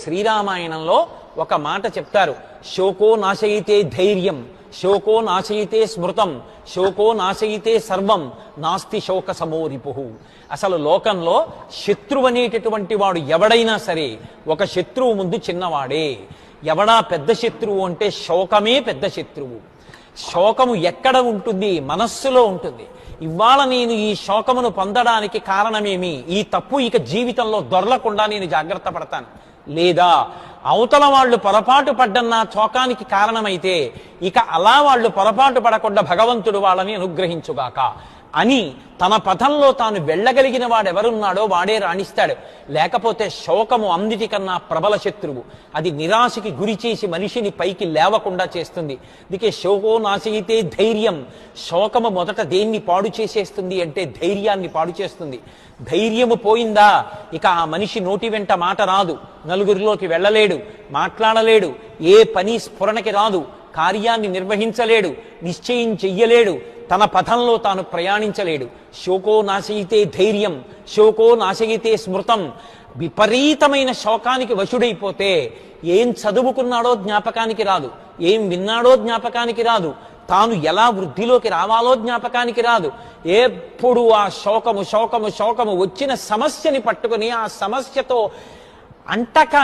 శ్రీరామాయణంలో ఒక మాట చెప్తారు, శోకో నాశయితే ధైర్యం, శోకో నాశయితే స్మృతం, శోకో నాశయితే సర్వం, నాస్తి శోక సమోరిపుహు. అసలు లోకంలో శత్రువు అనేటటువంటి వాడు ఎవడైనా సరే ఒక శత్రువు ముందు చిన్నవాడే. ఎవడా పెద్ద శత్రువు అంటే శోకమే పెద్ద శత్రువు. శోకము ఎక్కడ ఉంటుంది? మనస్సులో ఉంటుంది. ఇవాళ నేను ఈ శోకమును పొందడానికి కారణమేమి? ఈ తప్పు ఇక జీవితంలో దొరలకుండా నేను జాగ్రత్త పడతాను. లేదా అవతల వాళ్ళు పొరపాటు పడ్డన్న శోకానికి కారణమైతే ఇక అలా వాళ్ళు పొరపాటు పడకుండా భగవంతుడు వాళ్ళని అనుగ్రహించుగాక అని తన పథంలో తాను వెళ్ళగలిగిన వాడెవరున్నాడో వాడే రాణిస్తాడు. లేకపోతే శోకము అన్నిటికన్నా ప్రబల శత్రువు. అది నిరాశకి గురి చేసి మనిషిని పైకి లేవకుండా చేస్తుంది. అందుకే శోకో నాశయితే ధైర్యం. శోకము మొదట దేన్ని పాడు చేసేస్తుంది అంటే ధైర్యాన్ని పాడు చేస్తుంది. ధైర్యము పోయిందా ఇక ఆ మనిషి నోటి వెంట మాట రాదు, నలుగురిలోకి వెళ్ళలేడు, మాట్లాడలేడు, ఏ పని స్ఫురణకి రాదు, కార్యాన్ని నిర్వహించలేడు, నిశ్చయం చెయ్యలేడు, తన పథంలో తాను ప్రయాణించలేడు. శోకో నాశయితే ధైర్యం, శోకో నాశయితే స్మృతం. విపరీతమైన శోకానికి వశుడైపోతే ఏం చదువుకున్నాడో జ్ఞాపకానికి రాదు, ఏం విన్నాడో జ్ఞాపకానికి రాదు, తాను ఎలా వృద్ధిలోకి రావాలో జ్ఞాపకానికి రాదు. ఎప్పుడు ఆ శోకము శోకము శోకము వచ్చిన సమస్యని పట్టుకుని ఆ సమస్యతో అంటకా